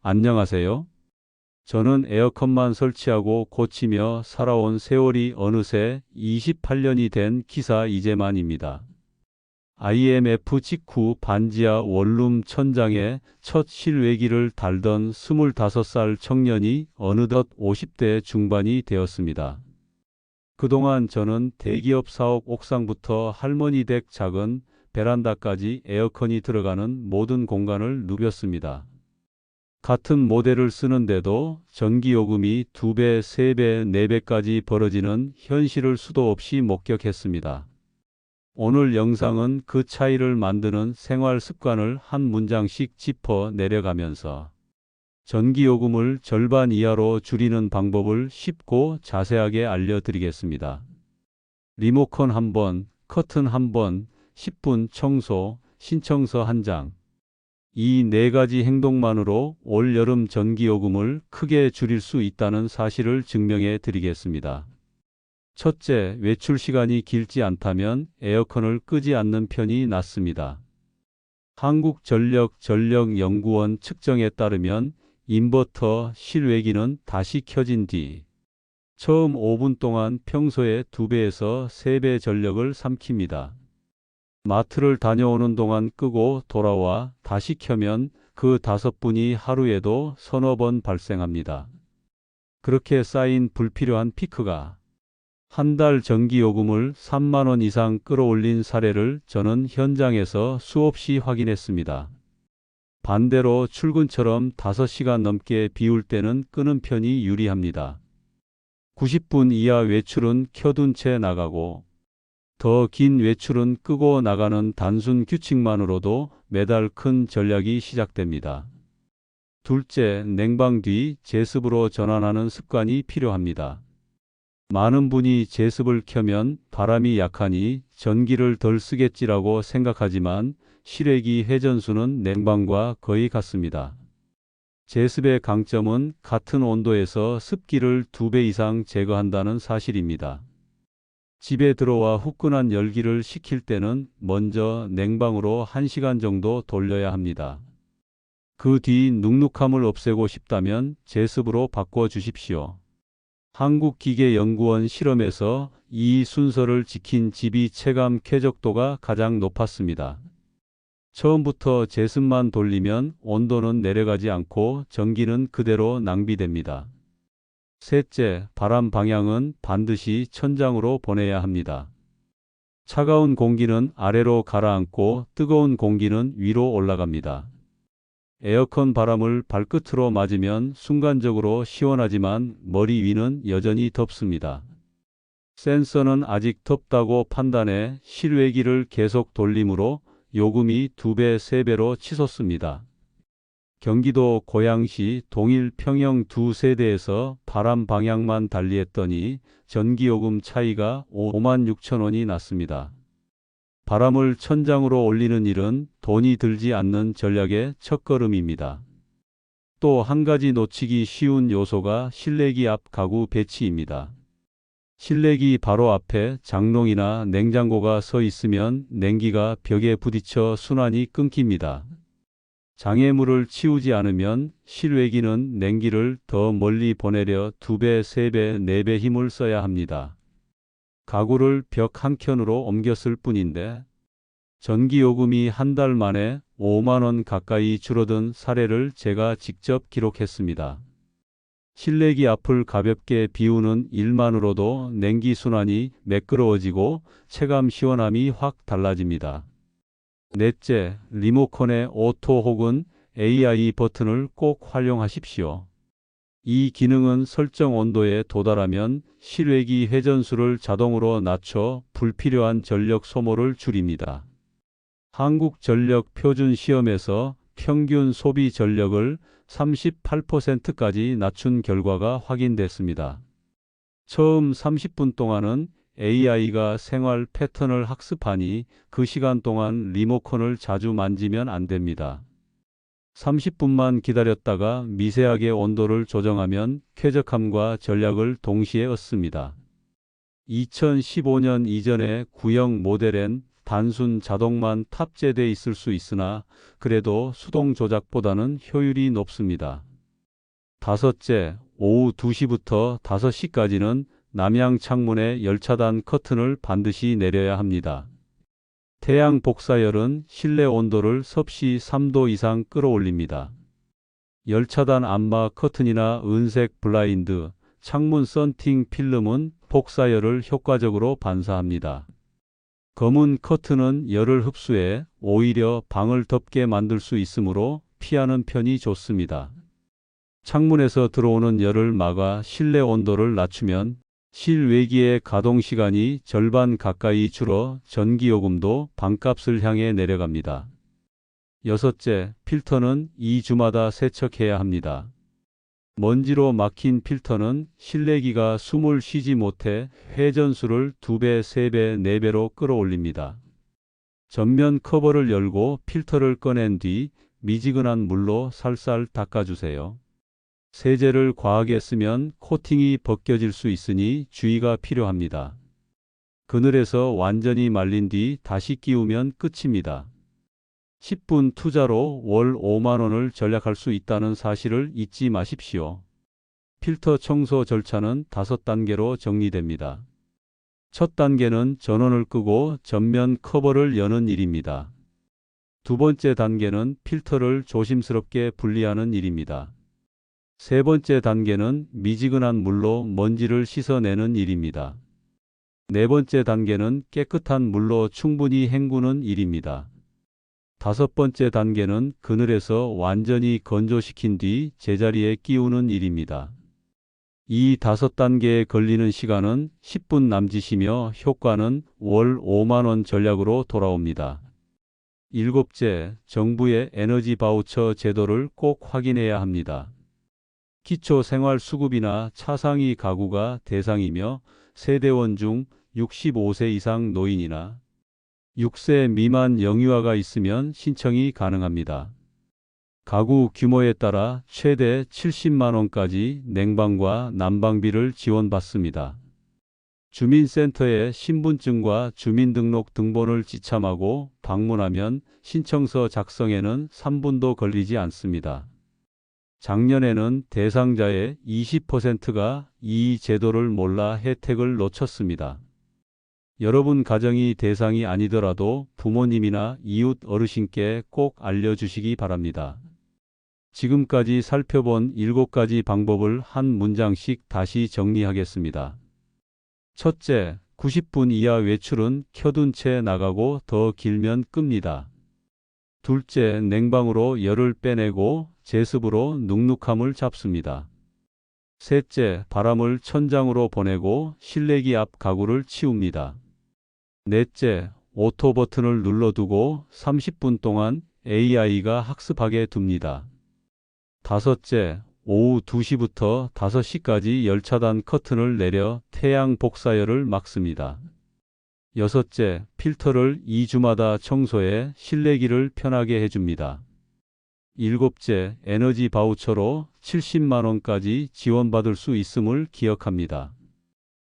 안녕하세요. 저는 에어컨만 설치하고 고치며 살아온 세월이 어느새 28년이 된 기사 이재만입니다. IMF 직후 반지하 원룸 천장에 첫 실외기를 달던 25살 청년이 어느덧 50대 중반이 되었습니다. 그동안 저는 대기업 사옥 옥상부터 할머니 댁 작은 베란다까지 에어컨이 들어가는 모든 공간을 누볐습니다. 같은 모델을 쓰는데도 전기요금이 2배, 3배, 4배까지 벌어지는 현실을 수도 없이 목격했습니다. 오늘 영상은 그 차이를 만드는 생활 습관을 한 문장씩 짚어 내려가면서 전기요금을 절반 이하로 줄이는 방법을 쉽고 자세하게 알려드리겠습니다. 리모컨 한 번, 커튼 한 번, 10분 청소, 신청서 한 장. 이 네 가지 행동만으로 올 여름 전기요금을 크게 줄일 수 있다는 사실을 증명해 드리겠습니다. 첫째, 외출 시간이 길지 않다면 에어컨을 끄지 않는 편이 낫습니다. 한국전력연구원 측정에 따르면 인버터 실외기는 다시 켜진 뒤 처음 5분 동안 평소의 2배에서 3배 전력을 삼킵니다. 마트를 다녀오는 동안 끄고 돌아와 다시 켜면 그 5분이 하루에도 서너 번 발생합니다. 그렇게 쌓인 불필요한 피크가 한 달 전기요금을 3만 원 이상 끌어올린 사례를 저는 현장에서 수없이 확인했습니다. 반대로 출근처럼 5시간 넘게 비울 때는 끄는 편이 유리합니다. 90분 이하 외출은 켜둔 채 나가고 더 긴 외출은 끄고 나가는 단순 규칙만으로도 매달 큰 전략이 시작됩니다. 둘째, 냉방 뒤 제습으로 전환하는 습관이 필요합니다. 많은 분이 제습을 켜면 바람이 약하니 전기를 덜 쓰겠지라고 생각하지만 실외기 회전수는 냉방과 거의 같습니다. 제습의 강점은 같은 온도에서 습기를 2배 이상 제거한다는 사실입니다. 집에 들어와 후끈한 열기를 식힐 때는 먼저 냉방으로 1시간 정도 돌려야 합니다. 그 뒤 눅눅함을 없애고 싶다면 제습으로 바꿔 주십시오. 한국기계연구원 실험에서 이 순서를 지킨 집이 체감 쾌적도가 가장 높았습니다. 처음부터 제습만 돌리면 온도는 내려가지 않고 전기는 그대로 낭비됩니다. 셋째, 바람 방향은 반드시 천장으로 보내야 합니다. 차가운 공기는 아래로 가라앉고 뜨거운 공기는 위로 올라갑니다. 에어컨 바람을 발끝으로 맞으면 순간적으로 시원하지만 머리 위는 여전히 덥습니다. 센서는 아직 덥다고 판단해 실외기를 계속 돌림으로 요금이 2배, 3배로 치솟습니다. 경기도 고양시 동일 평형 2세대에서 바람 방향만 달리했더니 전기요금 차이가 5만 6천 원이 났습니다. 바람을 천장으로 올리는 일은 돈이 들지 않는 전략의 첫걸음입니다. 또 한 가지 놓치기 쉬운 요소가 실내기 앞 가구 배치입니다. 실내기 바로 앞에 장롱이나 냉장고가 서 있으면 냉기가 벽에 부딪혀 순환이 끊깁니다. 장애물을 치우지 않으면 실외기는 냉기를 더 멀리 보내려 2배, 3배, 4배 힘을 써야 합니다. 가구를 벽 한켠으로 옮겼을 뿐인데 전기요금이 한 달 만에 5만 원 가까이 줄어든 사례를 제가 직접 기록했습니다. 실내기 앞을 가볍게 비우는 일만으로도 냉기 순환이 매끄러워지고 체감 시원함이 확 달라집니다. 넷째, 리모컨의 오토 혹은 AI 버튼을 꼭 활용하십시오. 이 기능은 설정 온도에 도달하면 실외기 회전수를 자동으로 낮춰 불필요한 전력 소모를 줄입니다. 한국전력 표준 시험에서 평균 소비 전력을 38%까지 낮춘 결과가 확인됐습니다. 처음 30분 동안은 AI가 생활 패턴을 학습하니 그 시간 동안 리모컨을 자주 만지면 안 됩니다. 30분만 기다렸다가 미세하게 온도를 조정하면 쾌적함과 전략을 동시에 얻습니다. 2015년 이전의 구형 모델엔 단순 자동만 탑재돼 있을 수 있으나 그래도 수동 조작보다는 효율이 높습니다. 다섯째, 오후 2시부터 5시까지는 남향 창문에 열차단 커튼을 반드시 내려야 합니다. 태양 복사열은 실내 온도를 섭씨 3도 이상 끌어올립니다. 열차단 암막 커튼이나 은색 블라인드, 창문 썬팅 필름은 복사열을 효과적으로 반사합니다. 검은 커튼은 열을 흡수해 오히려 방을 덥게 만들 수 있으므로 피하는 편이 좋습니다. 창문에서 들어오는 열을 막아 실내 온도를 낮추면 실외기의 가동 시간이 절반 가까이 줄어 전기요금도 반값을 향해 내려갑니다. 여섯째, 필터는 2주마다 세척해야 합니다. 먼지로 막힌 필터는 실내기가 숨을 쉬지 못해 회전수를 2배, 3배, 4배로 끌어올립니다. 전면 커버를 열고 필터를 꺼낸 뒤 미지근한 물로 살살 닦아주세요. 세제를 과하게 쓰면 코팅이 벗겨질 수 있으니 주의가 필요합니다. 그늘에서 완전히 말린 뒤 다시 끼우면 끝입니다. 10분 투자로 월 5만 원을 절약할 수 있다는 사실을 잊지 마십시오. 필터 청소 절차는 5단계로 정리됩니다. 첫 단계는 전원을 끄고 전면 커버를 여는 일입니다. 두 번째 단계는 필터를 조심스럽게 분리하는 일입니다. 세 번째 단계는 미지근한 물로 먼지를 씻어내는 일입니다. 네 번째 단계는 깨끗한 물로 충분히 헹구는 일입니다. 다섯 번째 단계는 그늘에서 완전히 건조시킨 뒤 제자리에 끼우는 일입니다. 이 5단계에 걸리는 시간은 10분 남짓이며 효과는 월 5만 원 전략으로 돌아옵니다. 일곱째, 정부의 에너지 바우처 제도를 꼭 확인해야 합니다. 기초생활수급이나 차상위 가구가 대상이며 세대원 중 65세 이상 노인이나 6세 미만 영유아가 있으면 신청이 가능합니다. 가구 규모에 따라 최대 70만 원까지 냉방과 난방비를 지원받습니다. 주민센터에 신분증과 주민등록 등본을 지참하고 방문하면 신청서 작성에는 3분도 걸리지 않습니다. 작년에는 대상자의 20%가 이 제도를 몰라 혜택을 놓쳤습니다. 여러분 가정이 대상이 아니더라도 부모님이나 이웃 어르신께 꼭 알려주시기 바랍니다. 지금까지 살펴본 7가지 방법을 한 문장씩 다시 정리하겠습니다. 첫째, 90분 이하 외출은 켜둔 채 나가고 더 길면 끕니다. 둘째, 냉방으로 열을 빼내고 제습으로 눅눅함을 잡습니다. 셋째, 바람을 천장으로 보내고 실내기 앞 가구를 치웁니다. 넷째, 오토 버튼을 눌러두고 30분 동안 AI가 학습하게 둡니다. 다섯째, 오후 2시부터 5시까지 열차단 커튼을 내려 태양 복사열을 막습니다. 여섯째, 필터를 2주마다 청소해 실내기를 편하게 해줍니다. 일곱째, 에너지 바우처로 70만 원까지 지원받을 수 있음을 기억합니다.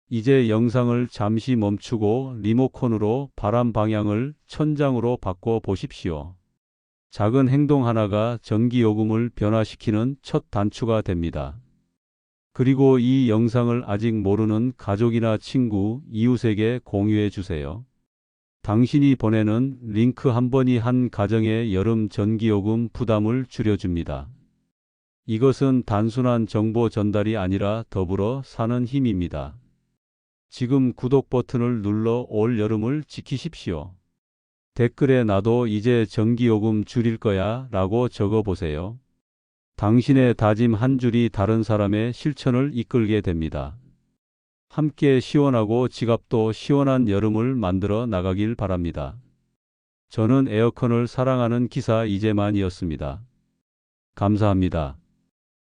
이제 영상을 잠시 멈추고 리모컨으로 바람 방향을 천장으로 바꿔 보십시오. 작은 행동 하나가 전기요금을 변화시키는 첫 단추가 됩니다. 그리고 이 영상을 아직 모르는 가족이나 친구, 이웃에게 공유해 주세요. 당신이 보내는 링크 한 번이 한 가정의 여름 전기요금 부담을 줄여줍니다. 이것은 단순한 정보 전달이 아니라 더불어 사는 힘입니다. 지금 구독 버튼을 눌러 올 여름을 지키십시오. 댓글에 나도 이제 전기요금 줄일 거야 라고 적어보세요. 당신의 다짐 한 줄이 다른 사람의 실천을 이끌게 됩니다. 함께 시원하고 지갑도 시원한 여름을 만들어 나가길 바랍니다. 저는 에어컨을 사랑하는 기사 이재만이었습니다. 감사합니다.